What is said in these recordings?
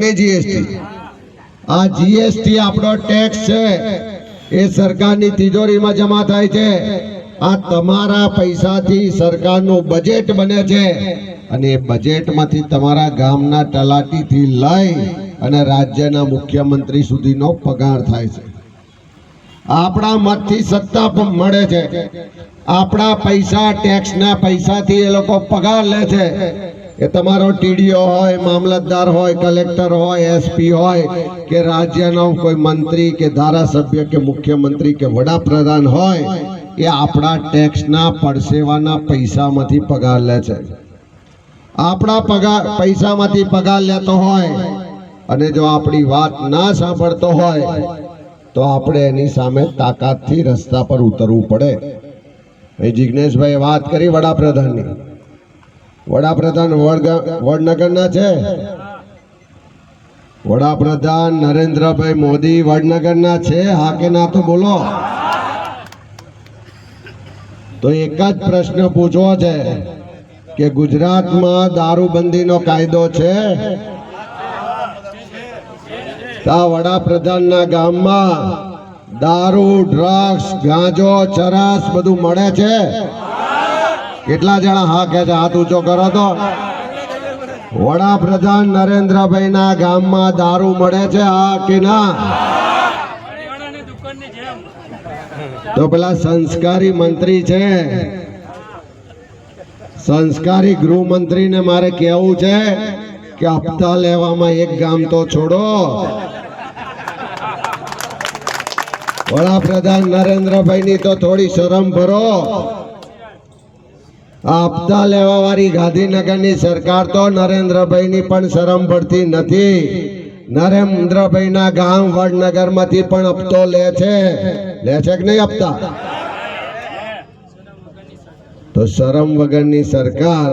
કે નહીં જીએસટી? આ જીએસટી આપણો ટેક્સ છે, એ સરકારની તિજોરીમાં જમા થાય છે। આ તમારા પૈસાથી સરકારનું બજેટ બને છે અને એ બજેટમાંથી તમારા ગામના તલાટીથી લઈ અને રાજ્યના મુખ્યમંત્રી સુધીનો પગાર થાય છે। આપણા મતથી સત્તા પણ મળે છે, આપણા પૈસા ટેક્સના પૈસાથી એ લોકો પગાર લે છે। એ તમારો ટીડીઓ હોય, મામલતદાર હોય, કલેક્ટર હોય, એસપી હોય કે રાજ્યનો કોઈ મંત્રી કે ધારાસભ્ય કે મુખ્યમંત્રી કે વડાપ્રધાન હોય, એ આપણા ટેક્સના પરસેવાના પૈસામાંથી પગાર લે છે। આપણા પૈસામાંથી પગાર લેતો હોય અને જો આપણી વાત ના સાંભળતો હોય તો આપણે એની સામે તાકાતથી રસ્તા પર ઉતરવું પડે। એ જિગ્નેશભાઈ વાત કરી વડાપ્રધાનની। વડાપ્રધાન વડનગરના છે? વડાપ્રધાન નરેન્દ્રભાઈ મોદી વડનગરના છે? હા કે ના તો બોલો। તો એક જ પ્રશ્ન પૂછવો છે કે ગુજરાતમાં દારૂબંધીનો કાયદો છે? આ વડાપ્રધાનના ગામમાં દારૂ, ડ્રગ્સ, ગાંજો, ચરસ બધું મળે છે? કેટલા જણા હા કહે છે? હાથ ઊંચો કરો તો। વડાપ્રધાન નરેન્દ્રભાઈ ના ગામમાં દારૂ મળે છે? હા કે ના? તો પેલા સંસ્કારી મંત્રી છે, સંસ્કારી ગૃહમંત્રીને મારે કહેવું છે કે હપ્તા લેવામાં એક ગામ તો છોડો। વડાપ્રધાન નરેન્દ્રભાઈ ની તો થોડી શરમ ભરો। આ હપ્તા લેવા વાળી ગાંધીનગરની સરકાર તો નરેન્દ્રભાઈ ની પણ શરમ ભરતી નથી। નરેન્દ્રભાઈ ના ગામ વડનગરમાંથી પણ હપ્તો લે છે કે નહીં હપ્તા? તો શરમ વગરની સરકાર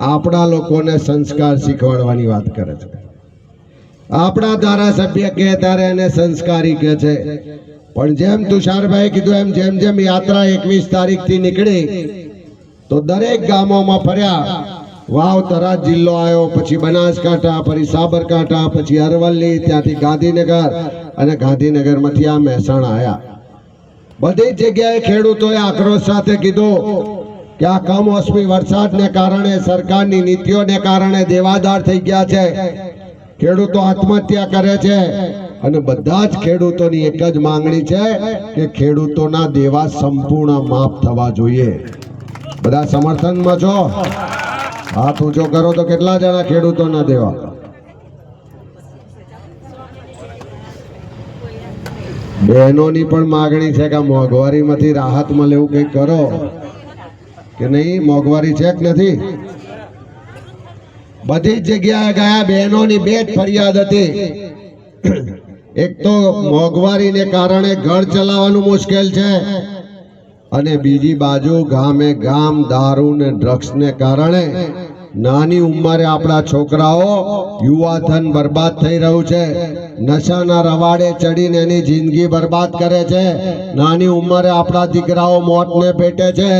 આપણા લોકોને સંસ્કાર શીખવાડવાની વાત કરે છે। આપણા ધારાસભ્ય કહે ત્યારે એને સંસ્કારી કહે છે, પણ જેમ તુષારભાઈ કીધું એમ જેમ જેમ યાત્રા 21 તારીખથી નીકળી તો દરેક ગામોમાં ફર્યા। વાવ થરાદ જિલ્લો આવ્યો, પછી બનાસકાંઠા, પછી સાબરકાંઠા, પછી અરવલ્લી, ત્યાંથી ગાંધીનગર અને ગાંધીનગરમાંથી આ મહેસાણા આવ્યા। બધી જગ્યાએ ખેડૂતોએ આક્રોશ સાથે કીધું કે આ કમોસમી વરસાદને કારણે, સરકારની નીતિઓને કારણે દેવાદાર થઈ ગયા છે, ખેડૂતો આત્મહત્યા કરે છે અને બધા જ ખેડૂતોની એક જ માંગણી છે કે ખેડૂતોના દેવા સંપૂર્ણ માફ થવા જોઈએ। બધા સમર્થનમાં છો? હાથ ઊંચો કરો તો કેટલા જણા ખેડૂતોના દેવા? બહેનોની પણ માંગણી છે કે મોંઘવારીમાંથી રાહત મળે એવું કંઈક કરો કે નહીં? મોંઘવારી છે કે નથી? બધી જ જગ્યાએ ગયા, બહેનોની બે જ ફરિયાદ હતી। એક તો મોંઘવારીને કારણે ઘર ચલાવવાનું મુશ્કેલ છે અને બીજી બાજુ ગામે ગામ દારૂ ને ડ્રગ્સ ને કારણે નાની ઉંમરે આપણા છોકરાઓ, યુવાધન બરબાદ થઈ રહ્યું છે। નશાના રવાડે ચડીને એની જિંદગી બરબાદ કરે છે। નાની ઉંમરે આપણા દીકરાઓ મોતને પેટે છે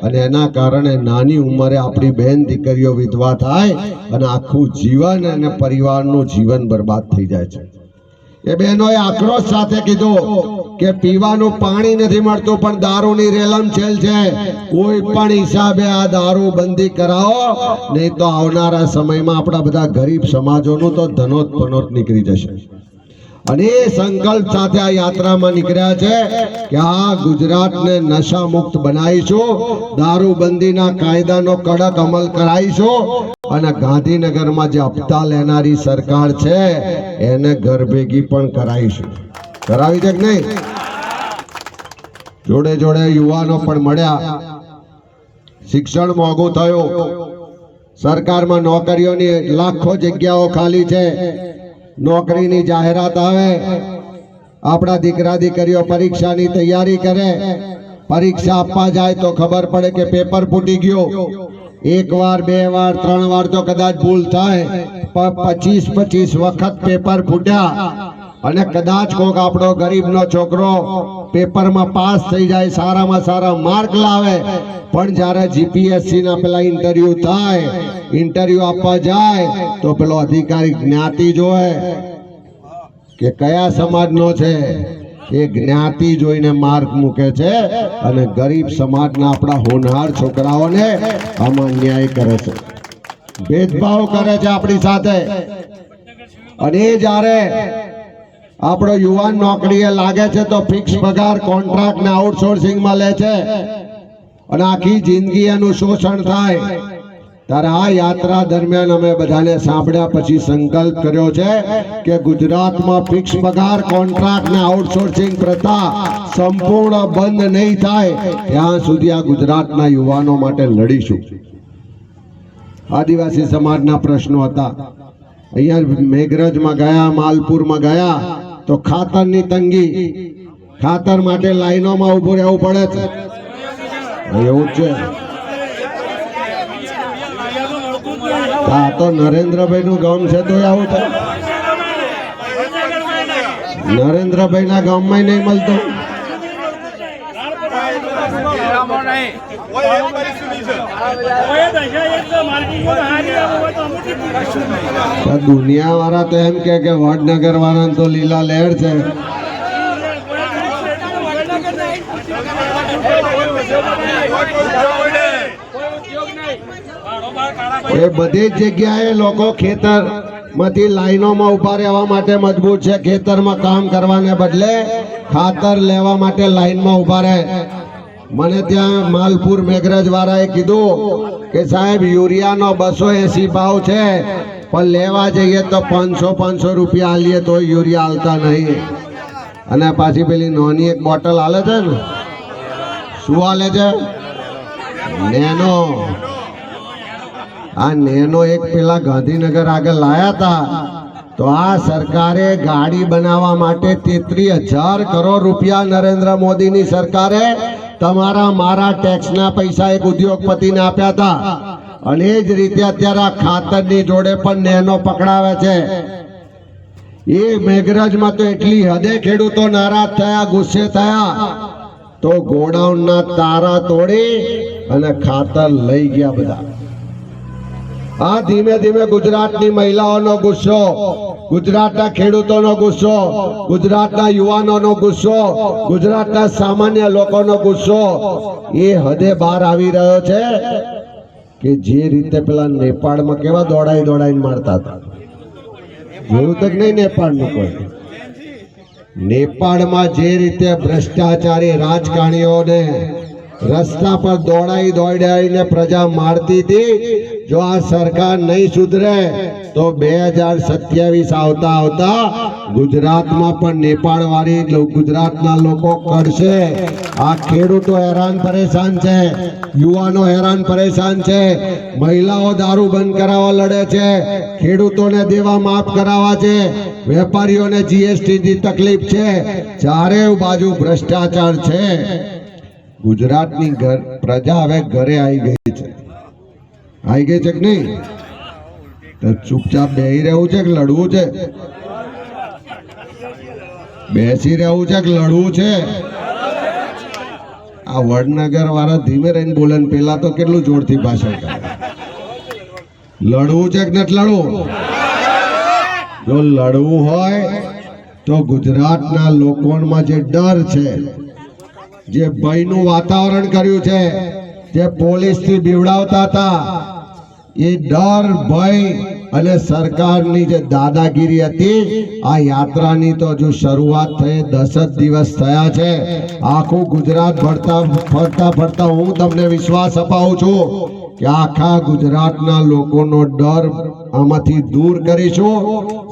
અને એના કારણે નાની ઉંમરે આપણી બહેન દીકરીઓ વિધવા થાય અને આખું જીવન અને પરિવારનું જીવન બરબાદ થઈ જાય છે। એ બહેનોએ આક્રોશ સાથે કીધું કે પીવાનું પાણી નથી મળતું પણ દારૂની રેલમછેલ છે। કોઈ પણ હિસાબે આ દારૂ બંધી કરાવો, નહીં તો આવનારા સમયમાં આપણા બધા ગરીબ સમાજોનું તો ધનોત પનોત નીકળી જશે। અને એ સંકલ્પ સાથે આ યાત્રામાં નીકળ્યા છે કે આ ગુજરાતને નશા મુક્ત બનાવીશું, દારૂબંધીના કાયદાનો કડક અમલ કરાવીશું અને ગાંધીનગરમાં જે હપ્તા લેનારી સરકાર છે એને ઘર ભેગી પણ કરાવીશું। કરાવી છે કે નહીં? જોડે જોડે યુવાનો પણ મળ્યા। શિક્ષણ મોંઘું થયું, સરકારમાં નોકરીઓની લાખો જગ્યાઓ ખાલી છે, નોકરીની જાહેરાત આવે, આપણા દીકરા દીકરીઓ પરીક્ષાની તૈયારી કરે, પરીક્ષા આપવા જાય તો ખબર પડે કે પેપર ફૂટી ગયું। એક વાર, બે વાર, ત્રણ વાર તો કદાચ ભૂલ થાય, પણ 25 વખત પેપર ફૂટ્યા અને કદાચ કોક આપણો ગરીબનો છોકરો પેપરમાં પાસ થઈ જાય, સારામાં સારા માર્ક લાવે, પણ જ્યારે જીપીએસસી ના પેલા ઇન્ટરવ્યુ થાય, ઇન્ટરવ્યુ આપવા જાય તો પેલો અધિકારી જ્ઞાતિ જોવે કે કયા સમાજનો છે, એ જ્ઞાતિ જોઈને માર્ક મૂકે છે અને ગરીબ સમાજના આપણા હોનહાર છોકરાઓને આમાં અન્યાય કરે છે, ભેદભાવ કરે છે આપણી સાથે. અને જ્યારે આપણો યુવાન નોકરીએ લાગે છે તો ફિક્સ પગાર, કોન્ટ્રાક્ટ ને આઉટસોર્સિંગમાં લે છે અને આખી જિંદગી એનું શોષણ થાય. ત્યારે આ યાત્રા દરમિયાન અમે બધાને સાંભળ્યા પછી સંકલ્પ કર્યો છે કે ગુજરાતમાં ફિક્સ પગાર, કોન્ટ્રાક્ટ ને આઉટસોર્સિંગ પ્રથા સંપૂર્ણ બંધ નહીં થાય ત્યાં સુધી આ ગુજરાતના યુવાનો માટે લડીશું. આદિવાસી સમાજના પ્રશ્નો હતા. અહીંયા મેઘરજમાં ગયા, માલપુરમાં ગયા તો ખાતરની તંગી, ખાતર માટે લાઈનોમાં ઊભું રહેવું પડે છે. એવું છે. આ તો નરેન્દ્રભાઈ નું ગામ છે તો આવું થાય. નરેન્દ્રભાઈ ના ગામમાં નહીં મળતો. દુનિયા વાળા તો એમ કે વડનગર વાળા તો લીલા લહેર છે. એ બધી જ જગ્યાએ લોકો ખેતર માંથી લાઈનોમાં ઉભા રહેવા માટે મજબૂર છે. ખેતરમાં કામ કરવાને બદલે ખાતર લેવા માટે લાઈનમાં ઉભા રહે. મને ત્યાં માલપુર મેઘરજ વાળાએ કીધું કે સાહેબ યુરિયાનો 280 ભાવ છે, પણ લેવા જઈએ તો 500 રૂપિયા આલીએ તો યુરિયા હાલતા નહીં. અને પાછી પેલી નોની એક બોટલ હાલે છે ને, શું હાલે છે? નેનો. આ નેનો એક પેલા ગાંધીનગર આગળ લાયા હતા તો આ સરકારે ગાડી બનાવવા માટે 33,000 કરોડ રૂપિયા નરેન્દ્ર મોદીની સરકારે તમારા મારા ટેક્સના પૈસા એક ઉદ્યોગપતિને આપ્યા હતા. અને એ જ રીતે અત્યારે આ ખાતરની જોડે પણ નેનો પકડાવે છે. એ મેઘરજમાં તો એટલી હદે ખેડૂતો નારાજ થયા, ગુસ્સે થયા તો ગોડાઉનના તારા તોડી અને ખાતર લઈ ગયા બધા. આ ધીમે ધીમે ગુજરાતની મહિલાઓનો ગુસ્સો, ગુજરાતના ખેડૂતોનો ગુસ્સો, ગુજરાતના યુવાનોનો ગુસ્સો, ગુજરાતના સામાન્ય લોકોનો ગુસ્સો એ હદે બહાર આવી રહ્યો છે કે જે રીતે પેલા નેપાળમાં કેવા દોડાઈને મારતા હતા, જોયું તક નહીં નેપાળનું કોઈ? નેપાળમાં જે રીતે ભ્રષ્ટાચારી રાજકારણીઓને રસ્તા પર દોડાઈને પ્રજા મારતી હતી, જો આ સરકાર નહીં સુધરે તો 2027 આવતા ગુજરાતમાં પણ નેપાળ વાળી ગુજરાતના લોકો કરશે. આ ખેડૂતો હેરાન પરેશાન છે, યુવાનો હેરાન પરેશાન છે, મહિલાઓ દારૂ બંધ કરાવવા લડે છે, ખેડૂતોને દેવા માફ કરાવવા છે, વેપારીઓને જીએસટી ની તકલીફ છે, ચારે બાજુ ભ્રષ્ટાચાર છે. ગુજરાતની પ્રજા હવે ઘરે આવી ગઈ છે. આવી ગઈ છે કે નહીં? તો ચૂપચાપ બેસી રહેવું છે કે લડવું છે? બેસી રહેવું છે કે લડવું છે? આ વડનગર વાળા ધીમે રહીને બોલે, પેલા તો કેટલું જોરથી ભાષણ કરે. લડવું છે કે નથી લડવું? જો લડવું હોય તો ગુજરાતના લોકોમાં જે ડર છે, જે ભયનું વાતાવરણ કર્યું છે, જે પોલીસથી બીવડાવતા હતા, એ ડર, ભય અને સરકારની જે દાદાગીરી હતી, આ યાત્રાની તો હજુ શરૂઆત થઈ 10 જ દિવસ થયા છે. આખું ગુજરાત ફરતા હું તમને વિશ્વાસ અપાવું છું કે આખા ગુજરાતના લોકોનો ડર આમાંથી દૂર કરીશું,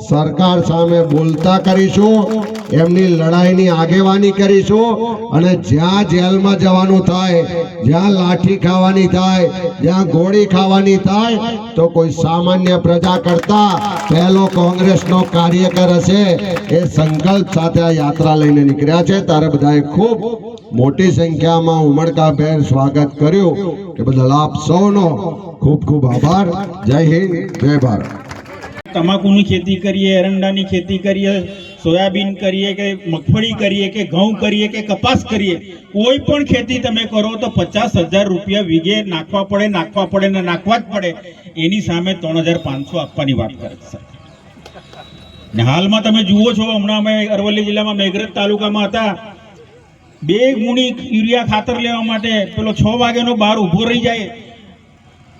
સરકાર સામે બોલતા કરીશું, એમની લડાઈની આગેવાની કરીશું. અને જ્યાં જેલમાં જવાનું થાય, જ્યાં લાઠી ખાવાની થાય, જ્યાં ગોળી ખાવાની થાય, તો કોઈ સામાન્ય પ્રજા કરતા પહેલો કોંગ્રેસનો કાર્યકર હશે. એ સંકલ્પ સાથે આ યાત્રા લઈને નીકળ્યા છે. તારે બધાએ ખૂબ મોટી સંખ્યામાં ઉમળકાભેર સ્વાગત કર્યું કે બદલ આપ સૌનો ખૂબ ખૂબ આભાર. જય હિન્દ, જય ભારત. તમાકુની ખેતી કરીએ, એરંડાની ખેતી કરીએ, સોયાબીન કરીએ કે મગફળી કરીએ કે ઘઉં કરીએ કે કપાસ કરીએ, કોઈ પણ ખેતી તમે કરો તો 50,000 રૂપિયા વીઘે નાખવા પડે ને નાખવા જ પડે. એની સામે 3,500 આપવાની વાત કરે છે. ને હાલમાં તમે જુઓ છો, હમણાં અમે અરવલ્લી જિલ્લામાં મેઘરજ તાલુકામાં હતા, 2 ગુણી યુરિયા ખાતર લેવા માટે પેલો 6 વાગ્યાનો બહાર ઊભો રહી જાય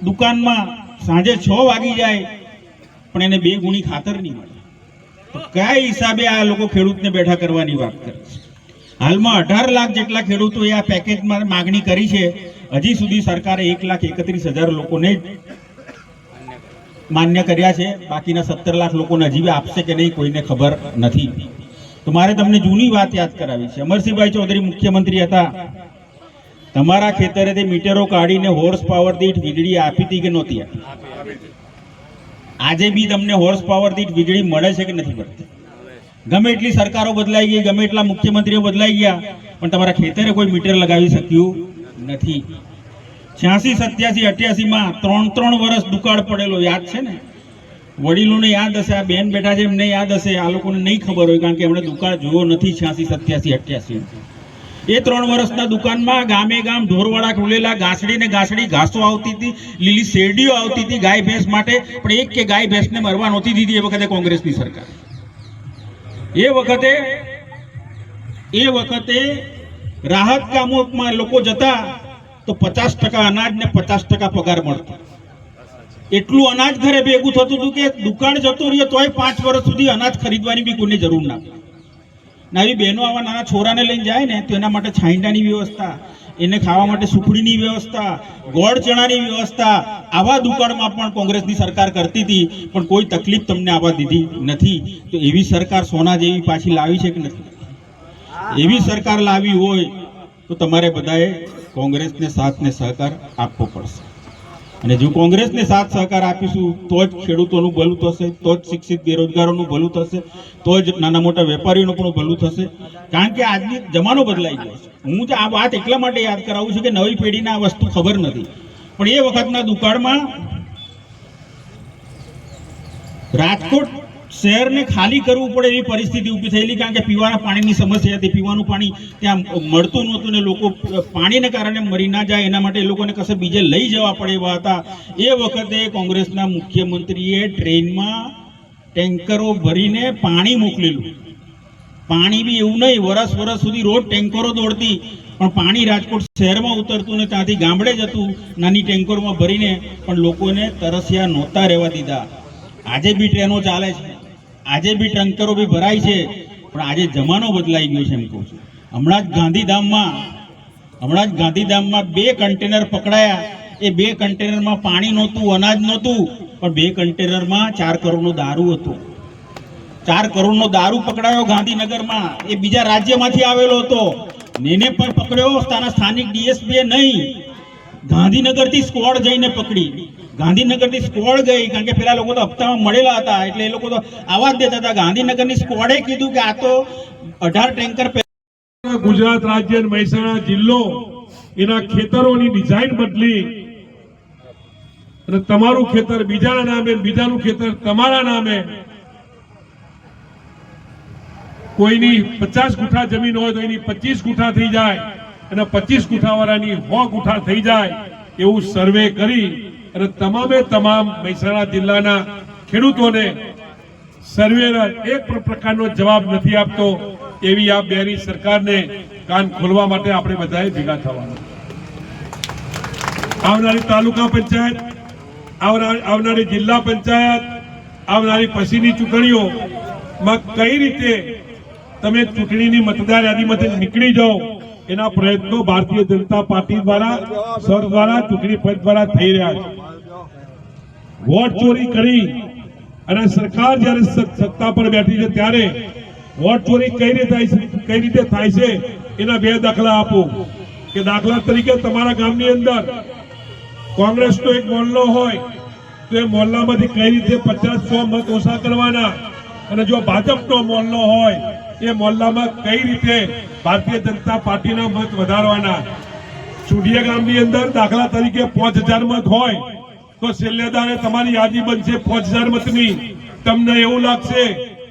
દુકાનમાં, સાંજે 6 વાગી જાય પણ એને 2 ગુણી ખાતર નહીં મળે. તો કયા હિસાબે આ લોકો ખેડૂતને બેઠા કરવાની વાત કરે છે? હાલમાં 18 લાખ જેટલા ખેડૂતોએ આ પેકેજમાં માગણી કરી છે. હજી સુધી સરકારે 1,31,000 લોકોને માન્ય કર્યા છે. બાકીના 17 લાખ લોકોને હજી આપશે કે નહીં કોઈને ખબર નથી. તો મારે તમને જૂની વાત યાદ કરાવી છે. અમરસિંહભાઈ ચૌધરી મુખ્યમંત્રી હતા, તમારા ખેતરેથી મીટરો કાઢીને હોર્સ પાવર દીઠ વીજળી આપી હતી કે નહોતી આપી? આજે બી તમને હોર્સ પાવર દીઠ વીજળી મળે છે કે નથી મળતી? ગમે એટલી સરકારો બદલાઈ ગઈ, ગમે એટલા મુખ્યમંત્રીઓ બદલાઈ ગયા, પણ તમારા ખેતરે કોઈ મીટર લગાવી શક્યું નથી. 86, 87, 88માં 3 વર્ષ દુકાળ પડેલો યાદ છે ને? વડીલોને યાદ હશે, આ બેન બેઠા છે એમને યાદ હશે, આ લોકોને નહીં ખબર હોય કારણ કે એમણે દુકાળ જોયો નથી. 86, 87, 88 એ 3 વર્ષના દુકાનમાં ગામે ગામ ઢોરવાળા ખુલેલા, ઘાસડી ને ઘાસડી ઘાસો આવતી હતી, લીલી શેરડીઓ આવતી હતી ગાય ભેંસ માટે, પણ એક કે ગાય ભેંસને મરવા નહોતી દીધી એ વખતે કોંગ્રેસની સરકાર. એ વખતે રાહત કામોમાં લોકો જતા તો 50% અનાજ ને 50% પગાર મળતો. એટલું અનાજ ઘરે ભેગું થતું હતું કે દુકાળ જતો રહ્યો તોય 5 વર્ષ સુધી અનાજ ખરીદવાની બી કોઈને જરૂર ના પડે. આવી બહેનો આવા નાના છોરાને લઈને જાય ને તો એના માટે છાંયડાની વ્યવસ્થા, એને ખાવા માટે સુખડીની વ્યવસ્થા, ગોળ ચણાની વ્યવસ્થા આવા દુકાળમાં પણ કોંગ્રેસની સરકાર કરતી હતી, પણ કોઈ તકલીફ તમને આવવા દીધી નથી. તો એવી સરકાર સોના જેવી પાછી લાવી છે કે નથી? એવી સરકાર લાવી હોય તો તમારે બધાએ કોંગ્રેસને સાથ ને સહકાર આપવો પડશે. અને જો કોંગ્રેસને સાથ સહકાર આપીશું તો જ ખેડૂતોનું ભલું થશે, તો જ શિક્ષિત બેરોજગારોનું ભલું થશે, તો જ નાના મોટા વેપારીઓનું પણ ભલું થશે. કારણ કે આજની જમાનો બદલાઈ ગયો છે. હું આ વાત એટલા માટે યાદ કરાવું છું કે નવી પેઢીને આ વસ્તુ ખબર નથી, પણ એ વખતના દુકાળમાં રાજકોટ શહેરને ખાલી કરવું પડે એવી પરિસ્થિતિ ઊભી થયેલી, કારણ કે પીવાના પાણીની સમસ્યા હતી. પીવાનું પાણી ત્યાં મળતું નહોતું ને લોકો પાણીને કારણે મરી ના જાય એના માટે એ લોકોને કશે બીજે લઈ જવા પડે એવા હતા. એ વખતે કોંગ્રેસના મુખ્યમંત્રીએ ટ્રેનમાં ટેન્કરો ભરીને પાણી મોકલેલું. પાણી બી એવું નહીં, વરસ સુધી રોજ ટેન્કરો દોડતી, પણ પાણી રાજકોટ શહેરમાં ઉતરતું ને ત્યાંથી ગામડે જતું નાની ટેન્કરોમાં ભરીને, પણ લોકોને તરસ્યા નહોતા રહેવા દીધા. આજે બી ટ્રેનો ચાલે છે, આજે બી ટેન્કરો બી ભરાય છે, પણ આજે જમાનો બદલાઈ ગયો છે એમ કહું છું. હમણાં જ ગાંધીધામમાં 2 કન્ટેનર પકડાયા. એ 2 કન્ટેનરમાં પાણી નહોતું, અનાજ નહોતું, પણ 2 કન્ટેનરમાં 4 કરોડનો દારૂ હતો. 4 કરોડનો દારૂ પકડાયો ગાંધીનગરમાં. એ બીજા રાજ્યમાંથી આવેલો હતો. એને પણ પકડ્યો સ્થાનિક ડીએસપીએ નહીં, ગાંધીનગરથી સ્ક્વોડ જઈને પકડી. ગાંધીનગરથી સ્ક્વોડ ગઈ, કારણ કે પેલા લોકો તો હપ્તામાં મળેલા હતા એટલે એ લોકો તો આવાજ દેતા હતા. ગાંધીનગરની સ્ક્વોડે કીધું કે આ તો 18 ટેન્કર. ગુજરાત રાજ્ય અને મહેસાણા જિલ્લો એના ખેતરોની ડિઝાઇન બદલી અને તમારું ખેતર બીજાના નામે, બીજાનું ખેતર તમારા નામે, કોઈની 50 ગુઠા જમીન હોય તો એની 25 ગુઠા થઈ જાય અને 25 ગુઠા વાળાની 100 ગુઠા થઈ જાય એવું સર્વે કરી અને તમામ મહેસાણા જિલ્લાના ખેડૂતોને સર્વેના એક પ્રકારનો જવાબ નથી આપતો એવી આ બેની સરકારને કાન ખોલવા માટે આપણે બધાએ ભેગા થવાનું. આવનારી તાલુકા પંચાયત, આવનારી જિલ્લા પંચાયત, આવનારી પછીની ચૂંટણીઓમાં કઈ રીતે તમે ચૂંટણીની મતદાર યાદીમાંથી નીકળી જાઓ એના પ્રયત્નો ભારતીય જનતા પાર્ટી દ્વારા, સર દ્વારા, ચૂંટણી પંચ દ્વારા થઈ રહ્યા છે. વોટ ચોરી કરી અને સરકાર જ્યારે સત્તા પર બેઠી છે ત્યારે વોટ ચોરી કઈ રીતે થાય છે એના 2 દાખલા આપો. કે દાખલા તરીકે તમારા ગામની અંદર કોંગ્રેસનો એક મોહલ્લો હોય તો એ મોહલ્લામાંથી કઈ રીતે 50-100 મત ઓછા કરવાના, અને જો ભાજપનો મોહલ્લો હોય એ મોહલ્લામાં કઈ રીતે ભારતીય જનતા પાર્ટીના મત વધારવાના. ચુડિયા ગામની અંદર દાખલા તરીકે 5000 મત હોય તો છેલ્લે દાડે તમારી યાદી બનશે 5000 મતની. તમને એવું લાગશે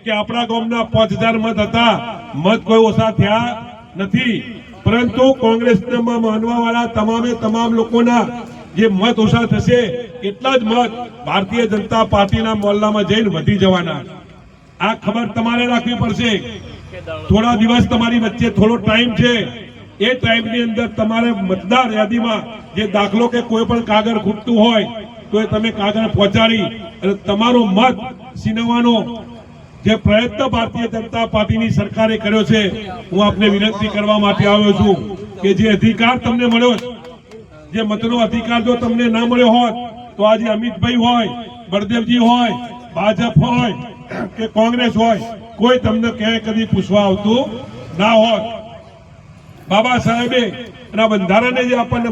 કે આપણા ગામના 5000 મત હતા, મત કોઈ ઓછા થયા નથી, પરંતુ કોંગ્રેસમાં માનવાવાળા તમામ લોકોના જે મત ઓછા થશે એટલા જ મત ભારતીય જનતા પાર્ટીના મોહલ્લામાં જઈને વધી જવાના. આ ખબર તમારે રાખવી પડશે. થોડા દિવસ તમારી વચ્ચે થોડો ટાઈમ છે, એ ટાઈમની અંદર તમારે મતદાર યાદીમાં જે દાખલો કે કોઈ પણ કાગળ ખૂટતું હોય તો એ તમે કાગળ પહોંચાડી અને તમારો મત છીનવવાનો જે પ્રયત્ન ભારતીય જનતા પાર્ટીની સરકારે કર્યો છે, હું આપને વિનંતી કરવા માટે આવ્યો છું કે જે અધિકાર તમને મળ્યો છે, જે મતનો અધિકાર જો તમને ના મળ્યો હોત તો આજે અમિતભાઈ હોય, બળદેવજી હોય, ભાજપ હોય કે કોંગ્રેસ હોય, કોઈ તમને ક્યાંય કદી પૂછવા આવતું ના હોત. બાબા સાહેબે એના બંધારણે જે આપણને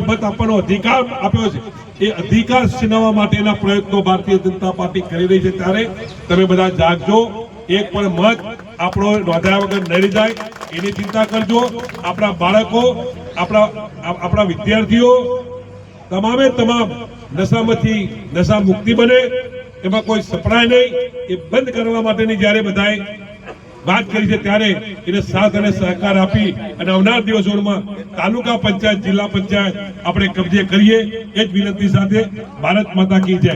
મત આપવાનો અધિકાર આપ્યો છે, એ અધિકાર છીનવવા માટેના પ્રયત્નો ભારતીય જનતા પાર્ટી કરી રહી છે. ત્યારે તમે બધા જાગજો. એક પણ મત આપણો નોંધાયા વગર નહીં રહી જાય એની ચિંતા કરજો. આપણા બાળકો, આપણા વિદ્યાર્થીઓ તમામ નશામાંથી નશા મુક્તિ બને, એમાં કોઈ સપડાય નહીં. એ બંધ કરવા માટેની જ્યારે બધાએ વાત કરી છે ત્યારે એને સાથ અને સહકાર આપી અને આવનાર દિવસોમાં તાલુકા પંચાયત, જિલ્લા પંચાયત આપણે કબજે કરીએ, એ જ વિનંતી સાથે ભારત માતા કી જય.